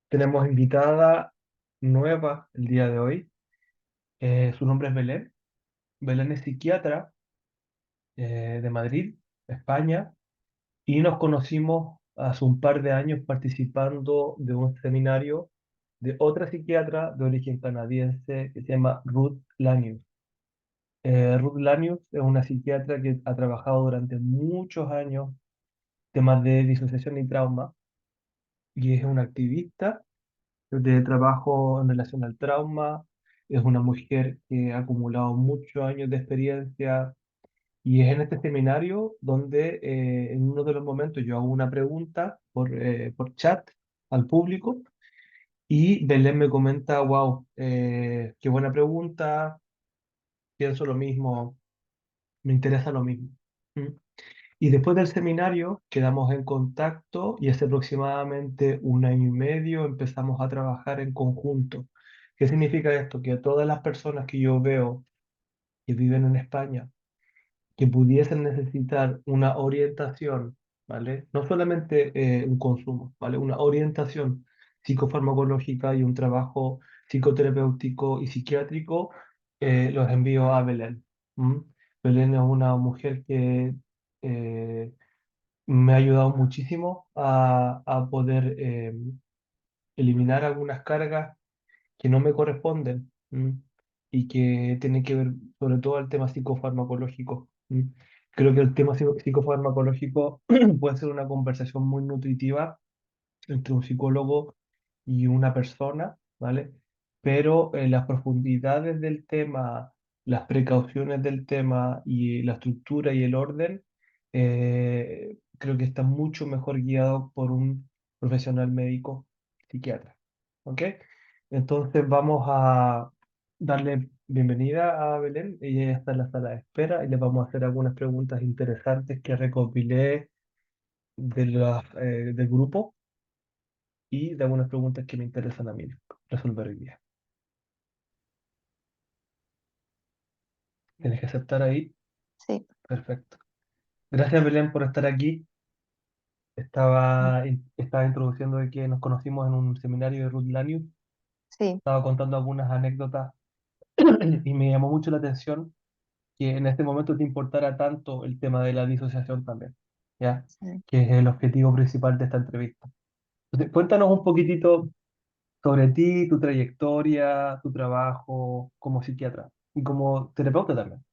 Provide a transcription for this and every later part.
Tenemos invitada nueva el día de hoy. Su nombre es Belén. Belén es psiquiatra de Madrid, España, y nos conocimos hace un par de años participando de un seminario de otra psiquiatra de origen canadiense que se llama Ruth Lanius. Ruth Lanius es una psiquiatra que ha trabajado durante muchos años temas de disociación y trauma y es una activista de trabajo en relación al trauma. Es una mujer que ha acumulado muchos años de experiencia y es en este seminario donde en uno de los momentos yo hago una pregunta por chat al público y Belén me comenta, wow, qué buena pregunta, pienso lo mismo, me interesa lo mismo. ¿Mm? Y después del seminario quedamos en contacto y hace aproximadamente un año y medio empezamos a trabajar en conjunto. ¿Qué significa esto? Que todas las personas que yo veo que viven en España, que pudiesen necesitar una orientación, ¿vale? No solamente un consumo, ¿vale? Una orientación psicofarmacológica y un trabajo psicoterapéutico y psiquiátrico, los envío a Belén. ¿M? Belén es una mujer que eh, me ha ayudado muchísimo a poder eliminar algunas cargas que no me corresponden, y que tienen que ver sobre todo el tema psicofarmacológico. Creo que el tema psicofarmacológico puede ser una conversación muy nutritiva entre un psicólogo y una persona, ¿vale? Pero las profundidades del tema, las precauciones del tema y la estructura y el orden, creo que está mucho mejor guiado por un profesional médico psiquiatra. ¿Ok? Entonces vamos a darle bienvenida a Belén. Ella ya está en la sala de espera y le vamos a hacer algunas preguntas interesantes que recopilé del grupo y de algunas preguntas que me interesan a mí resolver hoy día. Tienes que aceptar ahí. Sí, Perfecto. Gracias, Belén, por estar aquí. Estaba introduciendo de que nos conocimos en un seminario de Ruth Lanius. sí, Estaba contando algunas anécdotas y me llamó mucho la atención que en este momento te importara tanto el tema de la disociación también, ¿ya? sí. Que es el objetivo principal de esta entrevista. Entonces, cuéntanos un poquitito sobre ti, tu trayectoria, tu trabajo como psiquiatra y como terapeuta también.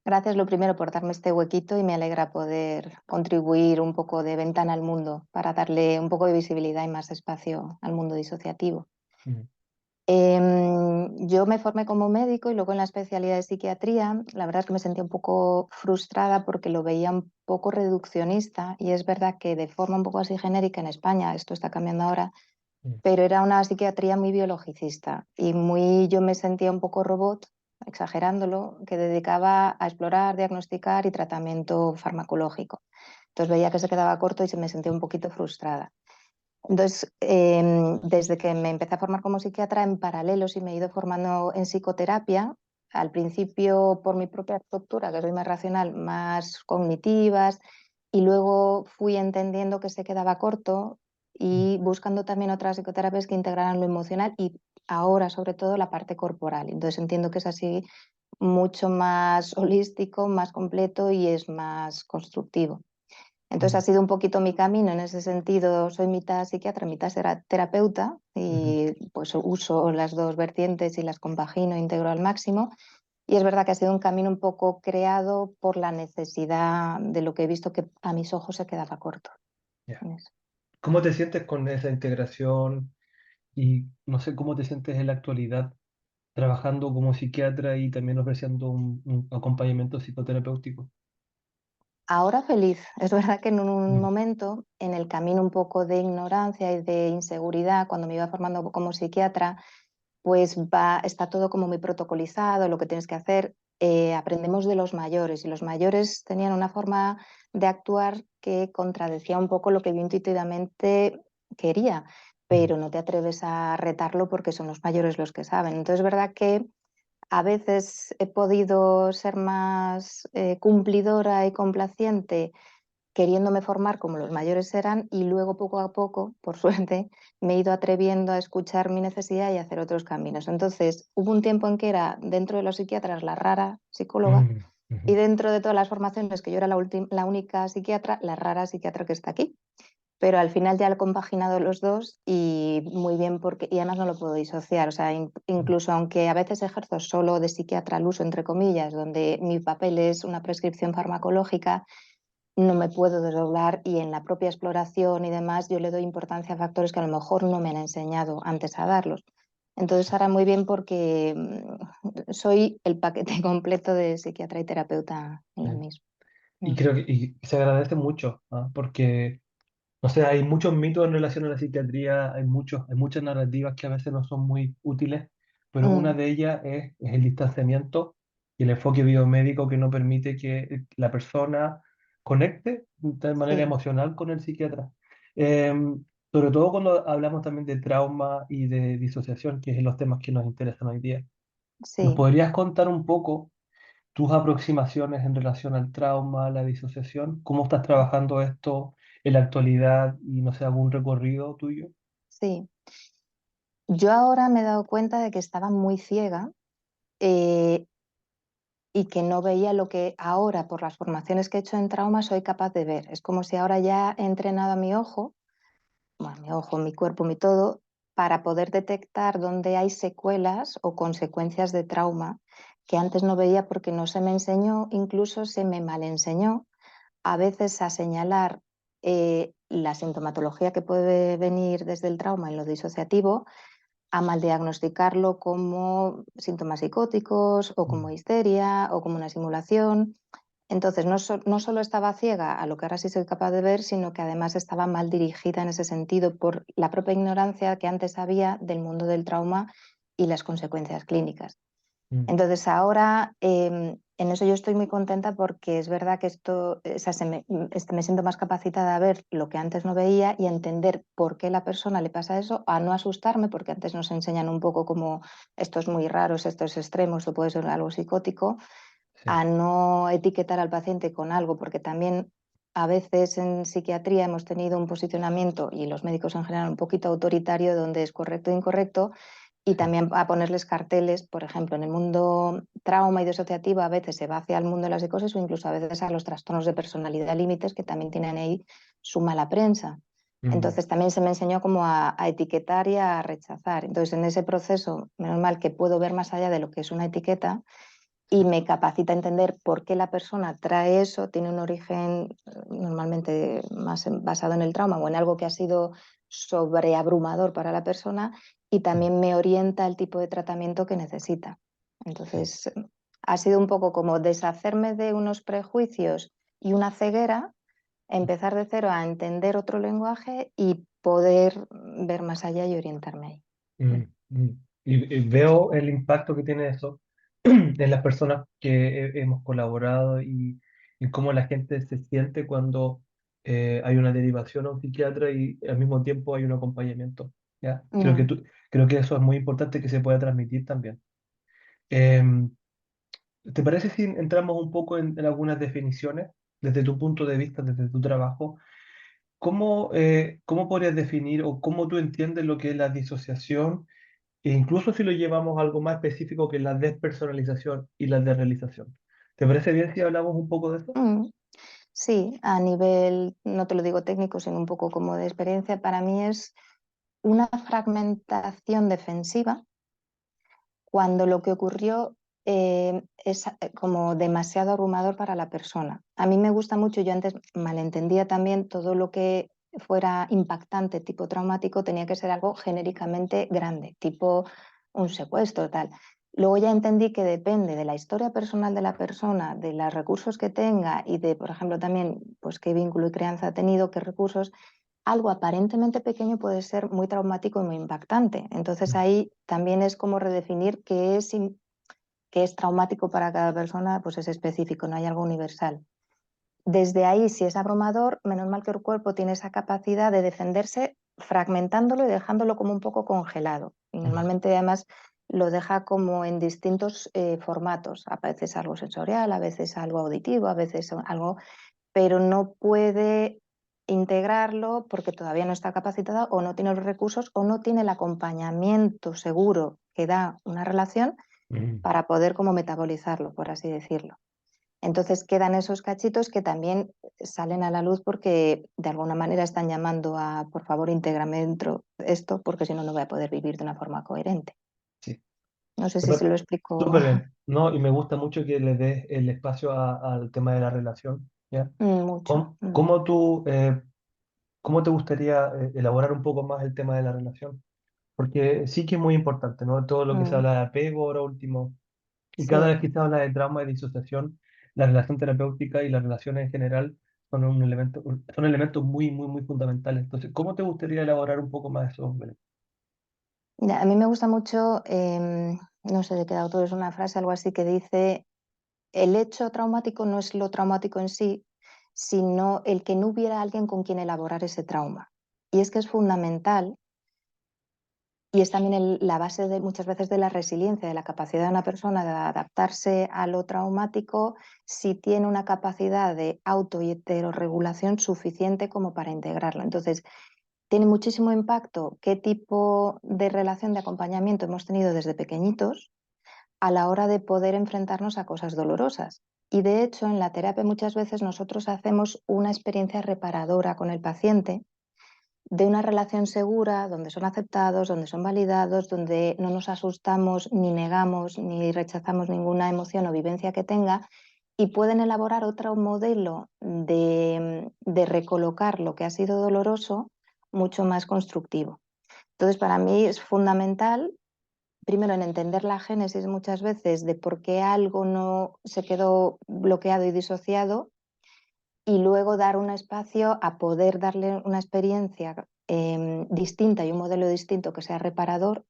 Gracias lo primero por darme este huequito y me alegra poder contribuir un poco de ventana al mundo para darle un poco de visibilidad y más espacio al mundo disociativo. Mm, Yo me formé como médico y luego en la especialidad de psiquiatría, la verdad es que me sentía un poco frustrada porque lo veía un poco reduccionista y es verdad que de forma un poco así genérica en España, esto está cambiando ahora, mm, pero era una psiquiatría muy biologicista y muy yo me sentía un poco robot, exagerándolo, que dedicaba a explorar, diagnosticar y tratamiento farmacológico. Entonces veía que se quedaba corto y se me sentía un poquito frustrada. Entonces, desde que me empecé a formar como psiquiatra, en paralelo sí me he ido formando en psicoterapia, al principio por mi propia estructura, que soy más racional, más cognitivas, y luego fui entendiendo que se quedaba corto mm, y buscando también otras psicoterapias que integraran lo emocional y ahora sobre todo la parte corporal. Entonces entiendo que es así mucho más holístico, más completo y es más constructivo. Entonces ha mm, sido un poquito mi camino en ese sentido. Soy mitad psiquiatra, mitad terapeuta ujú. y pues uso las dos vertientes y las compagino, integro al máximo. Y es verdad que ha sido un camino un poco creado por la necesidad de lo que he visto que a mis ojos se quedaba corto Ya. en eso. ¿Cómo te sientes con esa integración y no sé cómo te sientes en la actualidad trabajando como psiquiatra y también ofreciendo un acompañamiento psicoterapéutico? Ahora feliz. Es verdad que en un Mm, momento, en el camino un poco de ignorancia y de inseguridad, cuando me iba formando como psiquiatra, pues está todo como muy protocolizado, lo que tienes que hacer. Aprendemos de los mayores y los mayores tenían una forma de actuar que contradecía un poco lo que yo intuitivamente quería, mm, pero no te atreves a retarlo porque son los mayores los que saben. Entonces es verdad que a veces he podido ser más cumplidora y complaciente queriéndome formar como los mayores eran y luego poco a poco, por suerte, me he ido atreviendo a escuchar mi necesidad y a hacer otros caminos. Entonces, hubo un tiempo en que era dentro de los psiquiatras la rara psicóloga Mm, y ujú. dentro de todas las formaciones que yo era la única psiquiatra, la rara psiquiatra que está aquí. Pero al final ya he compaginado los dos y muy bien porque, y además no lo puedo disociar, o sea, Mm, incluso aunque a veces ejerzo solo de psiquiatra al uso, entre comillas, donde mi papel es una prescripción farmacológica, no me puedo desdoblar y en la propia exploración y demás yo le doy importancia a factores que a lo mejor no me han enseñado antes a darlos. Entonces ahora muy bien porque soy el paquete completo de psiquiatra y terapeuta en lo sí. mismo. Y Mm. creo que y se agradece mucho, ¿ah? Porque, no sé, hay muchos mitos en relación a la psiquiatría, hay muchas narrativas que a veces no son muy útiles, pero una Mm, de ellas es el distanciamiento y el enfoque biomédico que no permite que la persona conecte de manera sí, emocional con el psiquiatra. Sobre todo cuando hablamos también de trauma y de disociación, que es los temas que nos interesan hoy día. ¿Nos sí. podrías contar un poco tus aproximaciones en relación al trauma, la disociación? ¿Cómo estás trabajando esto en la actualidad y no sé, algún recorrido tuyo? Sí, yo ahora me he dado cuenta de que estaba muy ciega eh, y que no veía lo que ahora, por las formaciones que he hecho en trauma, soy capaz de ver. Es como si ahora ya he entrenado a mi ojo, bueno, mi ojo, mi cuerpo, mi todo, para poder detectar dónde hay secuelas o consecuencias de trauma que antes no veía porque no se me enseñó, incluso se me malenseñó a veces a señalar la sintomatología que puede venir desde el trauma en lo disociativo a maldiagnosticarlo como síntomas psicóticos o como Mm, histeria o como una simulación. Entonces, no solo estaba ciega a lo que ahora sí soy capaz de ver, sino que además estaba mal dirigida en ese sentido por la propia ignorancia que antes había del mundo del trauma y las consecuencias clínicas. mm, Entonces ahora en eso yo estoy muy contenta porque es verdad que esto, o sea, me siento más capacitada a ver lo que antes no veía y a entender por qué a la persona le pasa eso, a no asustarme, porque antes nos enseñan un poco como esto es muy raro, esto es extremo, esto puede ser algo psicótico, sí. a no etiquetar al paciente con algo, porque también a veces en psiquiatría hemos tenido un posicionamiento, y los médicos en general, un poquito autoritario, donde es correcto e incorrecto, y Sí. también a ponerles carteles, por ejemplo, en el mundo trauma y disociativo a veces se va hacia el mundo de la psicosis o incluso a veces a los trastornos de personalidad límites que también tienen ahí su mala prensa. Mm, Entonces también se me enseñó como a etiquetar y a rechazar. Entonces en ese proceso, menos mal que puedo ver más allá de lo que es una etiqueta y sí. me capacita a entender por qué la persona trae eso, tiene un origen normalmente más basado en el trauma o en algo que ha sido sobreabrumador para la persona y Mm, también me orienta el tipo de tratamiento que necesita. sí. Entonces, ha sido un poco como deshacerme de unos prejuicios y una ceguera, empezar de cero a entender otro lenguaje y poder ver más allá y orientarme ahí. Mm, mm. Y veo el impacto que tiene eso en las personas que hemos colaborado y cómo la gente se siente cuando hay una derivación a un psiquiatra y al mismo tiempo hay un acompañamiento. ¿Ya? Mm, Creo que eso es muy importante que se pueda transmitir también. Em, ¿Te parece si entramos un poco en algunas definiciones desde tu punto de vista, desde tu trabajo? ¿Cómo podrías definir o cómo tú entiendes lo que es la disociación? E incluso si lo llevamos a algo más específico que la despersonalización y la desrealización. ¿Te parece bien si hablamos un poco de eso? mm. Sí, a nivel, no te lo digo técnico, sino un poco como de experiencia, para mí es una fragmentación defensiva cuando lo que ocurrió es como demasiado abrumador para la persona. A mí me gusta mucho, yo antes malentendía también todo lo que fuera impactante, tipo traumático, tenía que ser algo genéricamente grande, tipo un secuestro, tal. Luego ya entendí que depende de la historia personal de la persona, de los recursos que tenga y de, por ejemplo, también pues qué vínculo y crianza ha tenido, qué recursos, algo aparentemente pequeño puede ser muy traumático y muy impactante. Entonces Mm, ahí también es como redefinir qué es traumático para cada persona, pues es específico, no hay algo universal. Desde ahí, si es abrumador, menos mal que el cuerpo tiene esa capacidad de defenderse fragmentándolo y dejándolo como un poco congelado. Y mm, normalmente además lo deja como en distintos formatos, a veces algo sensorial, a veces algo auditivo, a veces algo pero no puede integrarlo porque todavía no está capacitada o no tiene los recursos o no tiene el acompañamiento seguro que da una relación Mm. para poder como metabolizarlo, por así decirlo. Entonces quedan esos cachitos que también salen a la luz porque de alguna manera están llamando a, por favor, intégrame dentro de esto, porque si no, no voy a poder vivir de una forma coherente. Sí. No sé si se Súper lo explico súper bien. No, y me gusta mucho que le des el espacio al tema de la relación, ¿ya? mucho. ¿Cómo tú, cómo te gustaría elaborar un poco más el tema de la relación? Porque sí que es muy importante, ¿no? Todo lo que se Mm, habla de apego ahora último, y cada vez sí. que se habla de trauma y disociación, la relación terapéutica y las relaciones en general son un elemento, son elementos muy, muy, muy fundamentales. Entonces, ¿cómo te gustaría elaborar un poco más eso, Belén? Mira, a mí me gusta mucho, no sé de qué autor es una frase, algo así que dice, el hecho traumático no es lo traumático en sí, sino el que no hubiera alguien con quien elaborar ese trauma. Y es que es fundamental y es también la base de muchas veces de la resiliencia, de la capacidad de una persona de adaptarse a lo traumático si tiene una capacidad de auto y heterorregulación suficiente como para integrarlo. Entonces, tiene muchísimo impacto qué tipo de relación de acompañamiento hemos tenido desde pequeñitos a la hora de poder enfrentarnos a cosas dolorosas. Y de hecho, en la terapia muchas veces nosotros hacemos una experiencia reparadora con el paciente de una relación segura, donde son aceptados, donde son validados, donde no nos asustamos, ni negamos, ni rechazamos ninguna emoción o vivencia que tenga, y pueden elaborar otro modelo de recolocar lo que ha sido doloroso mucho más constructivo. Entonces, para mí es fundamental, primero, en entender la génesis muchas veces de por qué algo no se quedó bloqueado y disociado, y luego dar un espacio a poder darle una experiencia distinta y un modelo distinto que sea reparador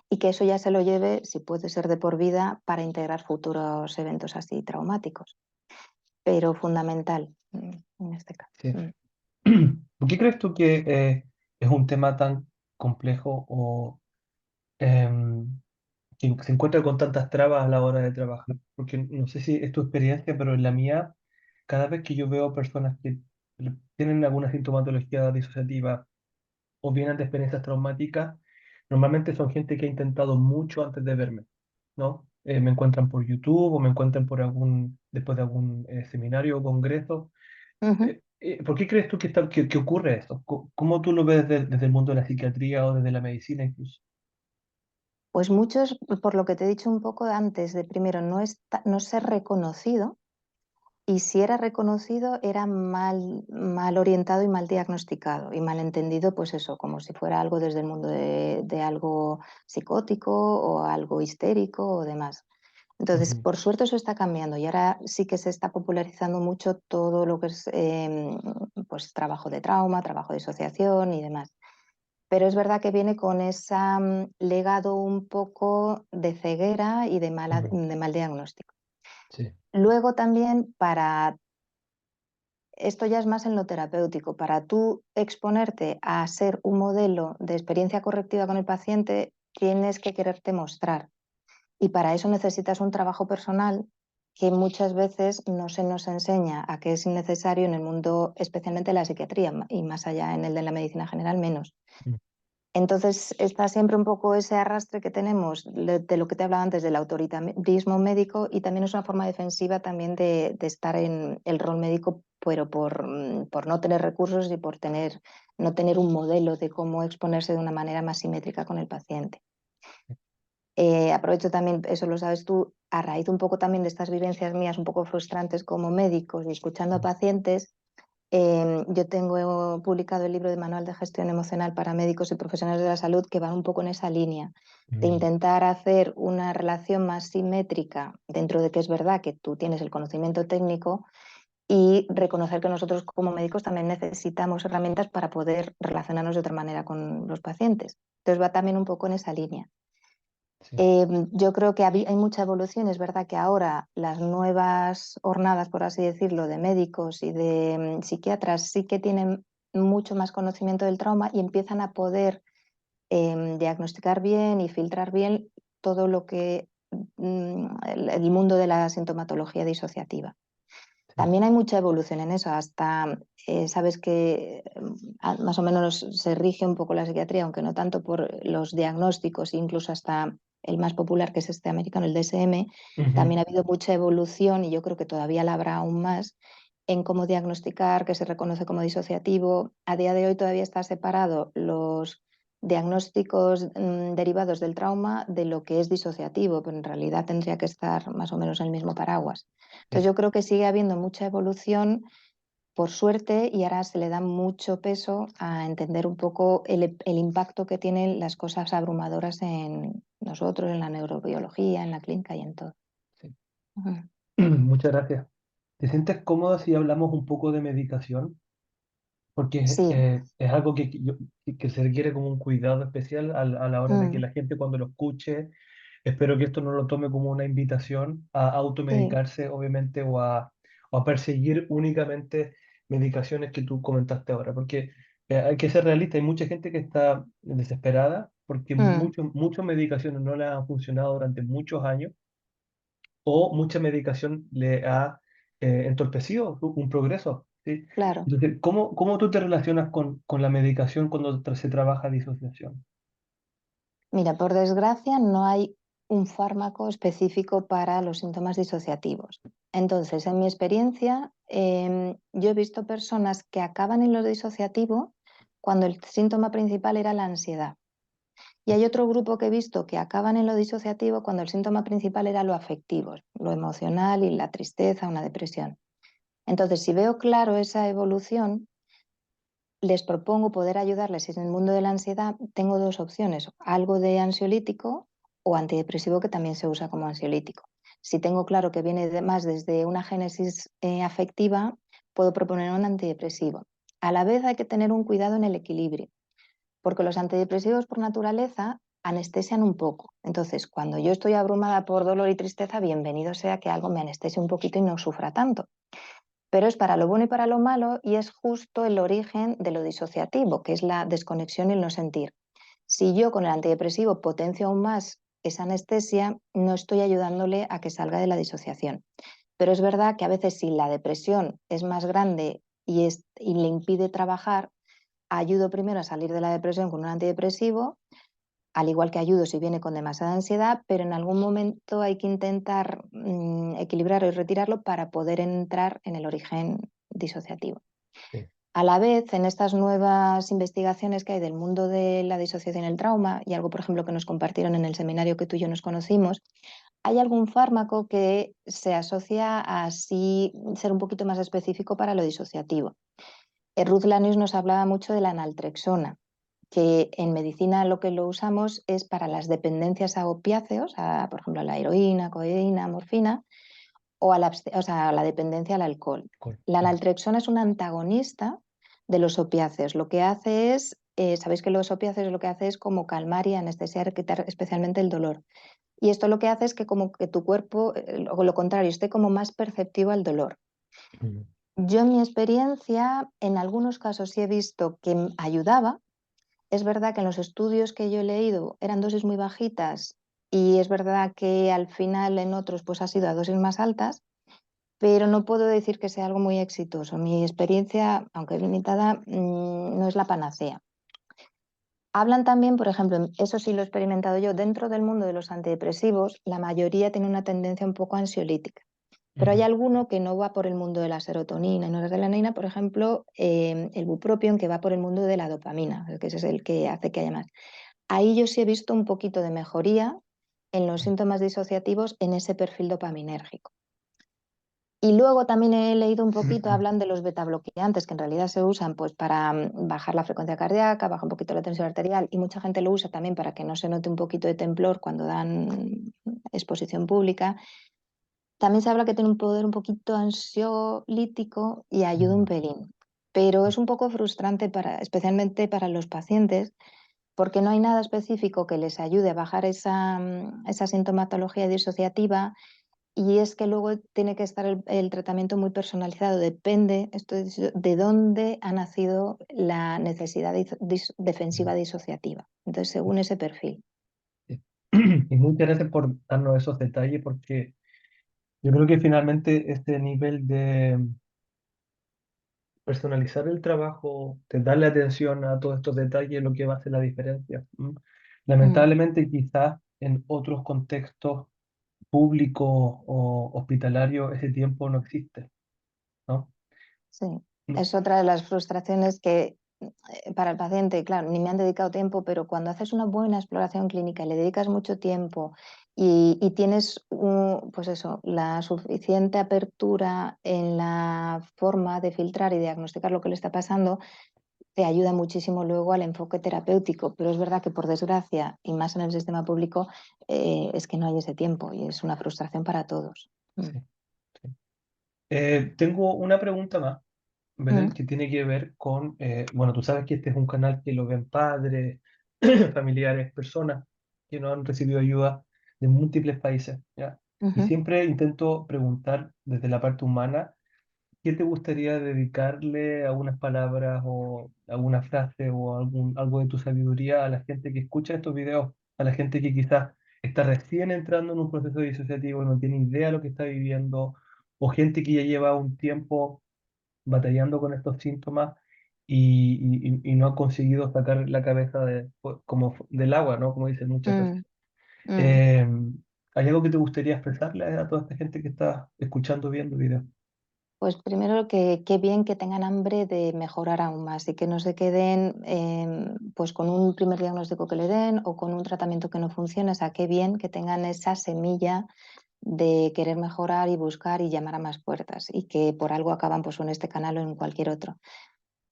y que eso ya se lo lleve, si puede ser de por vida, para integrar futuros eventos así traumáticos. Pero fundamental en este caso. Sí. ¿Por qué crees tú que es un tema tan complejo o em, que se encuentra con tantas trabas a la hora de trabajar? Porque no sé si es tu experiencia, pero en la mía, cada vez que yo veo personas que tienen alguna sintomatología disociativa o vienen de experiencias traumáticas, normalmente son gente que ha intentado mucho antes de verme, ¿no? Me encuentran por YouTube o me encuentran por después de algún seminario o congreso. Ujú. ¿Por qué crees tú que ocurre esto? ¿Cómo tú lo ves desde el mundo de la psiquiatría o desde la medicina incluso? Pues muchos, por lo que te he dicho un poco antes, de primero no ser reconocido. Y si era reconocido, era mal orientado y mal diagnosticado y mal entendido, pues eso, como si fuera algo desde el mundo de algo psicótico o algo histérico o demás. Entonces, Ujú, por suerte eso está cambiando y ahora sí que se está popularizando mucho todo lo que es pues, trabajo de trauma, trabajo de asociación y demás. Pero es verdad que viene con ese legado un poco de ceguera y ujú, de mal diagnóstico. sí, Luego también para esto ya es más en lo terapéutico. Para tú exponerte a ser un modelo de experiencia correctiva con el paciente, tienes que quererte mostrar. Y para eso necesitas un trabajo personal que muchas veces no se nos enseña a que es necesario en el mundo, especialmente en la psiquiatría y más allá en el de la medicina general menos. mm, Entonces está siempre un poco ese arrastre que tenemos de lo que te hablaba antes del autoritarismo médico y también es una forma defensiva también de estar en el rol médico, pero por no tener recursos y por no tener un modelo de cómo exponerse de una manera más simétrica con el paciente. Aprovecho también, eso lo sabes tú, a raíz un poco también de estas vivencias mías un poco frustrantes como médicos y escuchando a mm, pacientes. Yo tengo publicado el libro de Manual de Gestión Emocional para médicos y profesionales de la salud que va un poco en esa línea, de mm, intentar hacer una relación más simétrica dentro de que es verdad que tú tienes el conocimiento técnico y reconocer que nosotros como médicos también necesitamos herramientas para poder relacionarnos de otra manera con los pacientes. Entonces va también un poco en esa línea. sí, Yo creo que hay mucha evolución. Es verdad que ahora las nuevas jornadas, por así decirlo, de médicos y de psiquiatras sí que tienen mucho más conocimiento del trauma y empiezan a poder diagnosticar bien y filtrar bien todo lo que el mundo de la sintomatología disociativa. sí. También hay mucha evolución en eso, hasta sabes que más o menos se rige un poco la psiquiatría, aunque no tanto por los diagnósticos, incluso hasta el más popular, que es este americano, el DSM, Ujú. también ha habido mucha evolución y yo creo que todavía la habrá aún más en cómo diagnosticar, que se reconoce como disociativo. A día de hoy todavía está separado los diagnósticos derivados del trauma de lo que es disociativo, pero en realidad tendría que estar más o menos en el mismo paraguas. Entonces Sí. yo creo que sigue habiendo mucha evolución, por suerte, y ahora se le da mucho peso a entender un poco el impacto que tienen las cosas abrumadoras en nosotros, en la neurobiología, en la clínica y en todo. Sí. Ujú. Muchas gracias. ¿Te sientes cómoda si hablamos un poco de medicación? Porque Sí, es algo que se requiere como un cuidado especial a la hora de que mm, la gente cuando lo escuche, espero que esto no lo tome como una invitación a sí, automedicarse, obviamente, o a perseguir únicamente medicaciones que tú comentaste ahora, porque hay que ser realista, hay mucha gente que está desesperada porque mm, muchas medicaciones no le han funcionado durante muchos años o mucha medicación le ha entorpecido un progreso, ¿sí? claro. Entonces, ¿cómo tú te relacionas con la medicación cuando se trabaja disociación? Mira, por desgracia no hay un fármaco específico para los síntomas disociativos. Entonces, en mi experiencia, yo he visto personas que acaban en lo disociativo cuando el síntoma principal era la ansiedad. Y hay otro grupo que he visto que acaban en lo disociativo cuando el síntoma principal era lo afectivo, lo emocional y la tristeza, una depresión. Entonces, si veo claro esa evolución, les propongo poder ayudarles. Si en el mundo de la ansiedad tengo dos opciones, algo de ansiolítico o antidepresivo que también se usa como ansiolítico. Si tengo claro que viene más desde una génesis afectiva, puedo proponer un antidepresivo. A la vez hay que tener un cuidado en el equilibrio, porque los antidepresivos por naturaleza anestesian un poco. Entonces, cuando yo estoy abrumada por dolor y tristeza, bienvenido sea que algo me anestesie un poquito y no sufra tanto, pero es para lo bueno y para lo malo y es justo el origen de lo disociativo, que es la desconexión y el no sentir. Si yo con el antidepresivo potencio aún más esa anestesia, no estoy ayudándole a que salga de la disociación. Pero es verdad que a veces si la depresión es más grande y le impide trabajar, ayudo primero a salir de la depresión con un antidepresivo, al igual que ayudo si viene con demasiada ansiedad, pero en algún momento hay que intentar equilibrarlo y retirarlo para poder entrar en el origen disociativo. Sí. A la vez, en estas nuevas investigaciones que hay del mundo de la disociación y el trauma, y algo, por ejemplo, que nos compartieron en el seminario que tú y yo nos conocimos, hay algún fármaco que se asocia a así ser un poquito más específico para lo disociativo. Ruth Lanius nos hablaba mucho de la naltrexona, que en medicina lo que lo usamos es para las dependencias a opiáceos, por ejemplo, a la heroína, codeína, morfina, o o sea, a la dependencia al alcohol. Cool. La naltrexona es un antagonista de los opiáceos. Lo que hace es, sabéis que los opiáceos lo que hace es como calmar y anestesiar, quitar especialmente el dolor. Y esto lo que hace es que como que tu cuerpo, o lo contrario, esté como más perceptivo al dolor. Ujú. Yo en mi experiencia, en algunos casos sí he visto que ayudaba. Es verdad que en los estudios que yo he leído eran dosis muy bajitas y es verdad que al final en otros pues ha sido a dosis más altas, pero no puedo decir que sea algo muy exitoso. Mi experiencia, aunque es limitada, no es la panacea. Hablan también, por ejemplo, eso sí lo he experimentado yo, dentro del mundo de los antidepresivos, la mayoría tiene una tendencia un poco ansiolítica. Pero hay Ujú. alguno que no va por el mundo de la serotonina y noradrenalina, por ejemplo, el bupropión, que va por el mundo de la dopamina, que ese es el que hace que haya más. Ahí yo sí he visto un poquito de mejoría en los síntomas disociativos en ese perfil dopaminérgico. Y luego también he leído un poquito, hablan de los betabloqueantes, que en realidad se usan pues, para bajar la frecuencia cardíaca, bajar un poquito la tensión arterial, y mucha gente lo usa también para que no se note un poquito de temblor cuando dan exposición pública. También se habla que tiene un poder un poquito ansiolítico y ayuda un Mm. pelín, pero es un poco frustrante especialmente para los pacientes, porque no hay nada específico que les ayude a bajar esa sintomatología disociativa, y es que luego tiene que estar el tratamiento muy personalizado. Depende de dónde ha nacido la necesidad defensiva disociativa. Entonces, según ese perfil. Sí. Y muchas gracias por darnos esos detalles porque Yo creo que finalmente este nivel de personalizar el trabajo, de darle atención a todos estos detalles, es lo que va a hacer la diferencia. ¿M? Mm, Lamentablemente, quizás en otros contextos públicos o hospitalarios ese tiempo no existe, ¿no? sí, No, es otra de las frustraciones que para el paciente, claro, ni me han dedicado tiempo, pero cuando haces una buena exploración clínica y le dedicas mucho tiempo y tienes pues eso, la suficiente apertura en la forma de filtrar y diagnosticar lo que le está pasando, te ayuda muchísimo luego al enfoque terapéutico. Pero es verdad que por desgracia, y más en el sistema público, es que no hay ese tiempo y es una frustración para todos. Mm. sí, sí. Tengo una pregunta más, Belén, Mm, que tiene que ver con, bueno, tú sabes que este es un canal que lo ven padres, familiares, personas que no han recibido ayuda de múltiples países, ¿ya? Y ujú. siempre intento preguntar desde la parte humana, ¿qué te gustaría dedicarle algunas palabras o alguna frase o algo de tu sabiduría a la gente que escucha estos videos, a la gente que quizás está recién entrando en un proceso disociativo y no tiene idea de lo que está viviendo, o gente que ya lleva un tiempo batallando con estos síntomas y no ha conseguido sacar la cabeza del agua, ¿no? Como dicen muchas veces. Mm, mm. Eh, ¿Hay algo que te gustaría expresarle a toda esta gente que está escuchando, viendo videos? Pues primero que qué bien que tengan hambre de mejorar aún más y que no se queden pues con un primer diagnóstico que le den o con un tratamiento que no funcione. O sea, qué bien que tengan esa semilla de querer mejorar y buscar y llamar a más puertas y que por algo acaban pues o en este canal o en cualquier otro.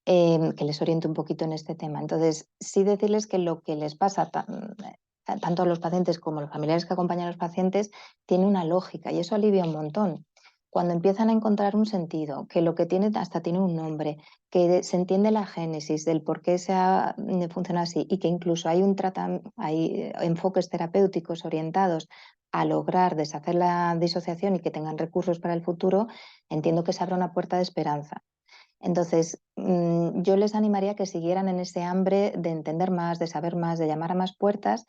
Que les oriente un poquito en este tema. Entonces, sí decirles que lo que les pasa tanto a los pacientes como a los familiares que acompañan a los pacientes tiene una lógica y eso alivia un montón. Cuando empiezan a encontrar un sentido, que lo que tiene hasta tiene un nombre, que se entiende la génesis del por qué funciona así y que incluso hay enfoques terapéuticos orientados a lograr deshacer la disociación y que tengan recursos para el futuro, entiendo que se abre una puerta de esperanza. Entonces, yo les animaría a que siguieran en ese hambre de entender más, de saber más, de llamar a más puertas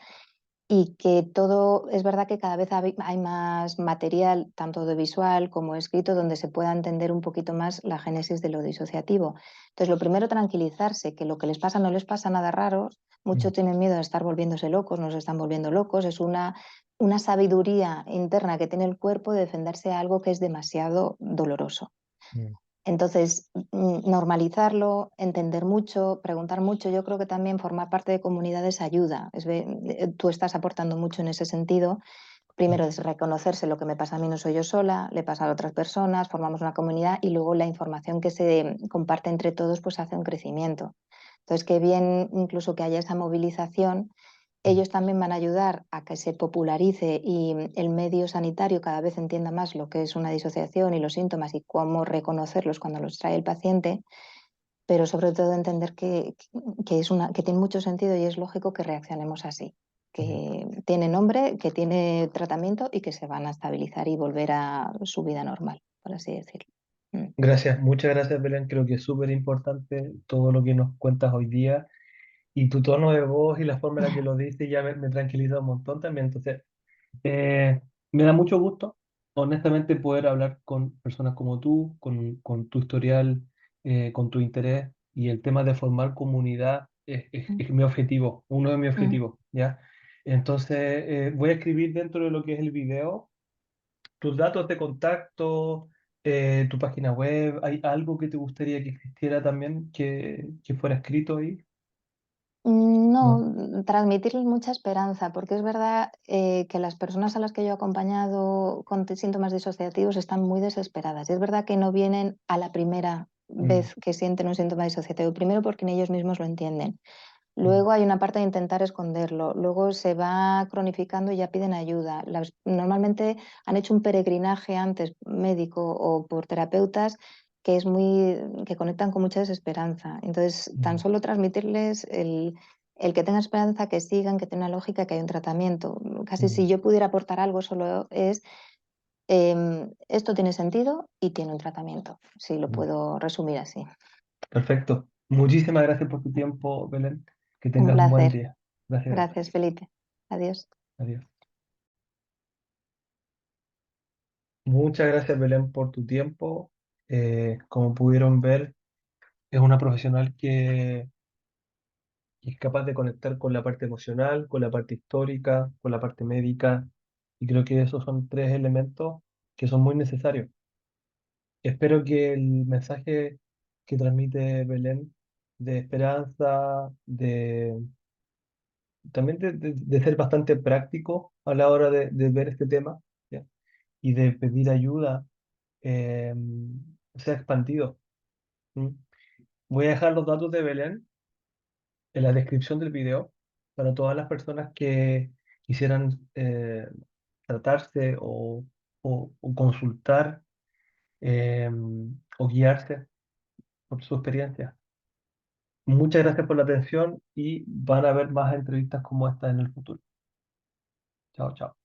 y que todo, es verdad que cada vez hay más material, tanto de visual como escrito, donde se pueda entender un poquito más la génesis de lo disociativo. Entonces, lo primero, tranquilizarse, que lo que les pasa no les pasa nada raro, muchos Mm, tienen miedo de estar volviéndose locos, no se están volviendo locos, es una sabiduría interna que tiene el cuerpo de defenderse a algo que es demasiado doloroso. mm, Entonces, normalizarlo, entender mucho, preguntar mucho, yo creo que también formar parte de comunidades ayuda. Tú estás aportando mucho en ese sentido. Primero es reconocerse lo que me pasa a mí, no soy yo sola, le pasa a otras personas, formamos una comunidad y luego la información que se comparte entre todos pues hace un crecimiento. Entonces, qué bien incluso que haya esa movilización, mm, ellos también van a ayudar a que se popularice y el medio sanitario cada vez entienda más lo que es una disociación y los síntomas y cómo reconocerlos cuando los trae el paciente, pero sobre todo entender que tiene mucho sentido y es lógico que reaccionemos así, mm. que tiene nombre, que tiene tratamiento y que se van a estabilizar y volver a su vida normal, por así decirlo. Mm, Gracias, muchas gracias, Belén. Creo que es súper importante todo lo que nos cuentas hoy día y tu tono de voz y la forma en la que lo dices ya me tranquiliza un montón también. Entonces, me da mucho gusto, honestamente, poder hablar con personas como tú, con tu historial, con tu interés y el tema de formar comunidad mm, es mi objetivo, uno de mis mm. objetivos, ¿ya? Entonces, voy a escribir dentro de lo que es el video tus datos de contacto, tu página web. ¿Hay algo que te gustaría que existiera también que fuera escrito ahí? ¿No? No, transmitirles mucha esperanza, porque es verdad que las personas a las que yo he acompañado con síntomas disociativos están muy desesperadas. Y es verdad que no vienen a la primera Mm, vez que sienten un síntoma disociativo, primero porque ellos mismos lo entienden. mm, Luego hay una parte de intentar esconderlo, luego se va cronificando y ya piden ayuda. Normalmente han hecho un peregrinaje antes médico o por terapeutas que conectan con mucha desesperanza. Entonces, tan mm, solo transmitirles el que tengan esperanza, que sigan, que tenga lógica, que hay un tratamiento. Casi mm, si yo pudiera aportar algo, solo es esto tiene sentido y tiene un tratamiento, si lo mm. puedo resumir así. Perfecto. Muchísimas gracias por tu tiempo, Belén. Que Un tengas un buen placer. día. Gracias, gracias. Gracias, Felipe. Adiós. Adiós. Muchas gracias, Belén, por tu tiempo. Como pudieron ver, es una profesional que es capaz de conectar con la parte emocional, con la parte histórica, con la parte médica, y creo que esos son tres elementos que son muy necesarios. Espero que el mensaje que transmite Belén de esperanza, también de ser bastante práctico a la hora de ver este tema, ¿ya? Y de pedir ayuda, eh, sea expandido. ¿Mm? Voy a dejar los datos de Belén en la descripción del video para todas las personas que quisieran tratarse o consultar, eh, o guiarse por su experiencia. Muchas gracias por la atención y van a haber más entrevistas como esta en el futuro. Chao, chao.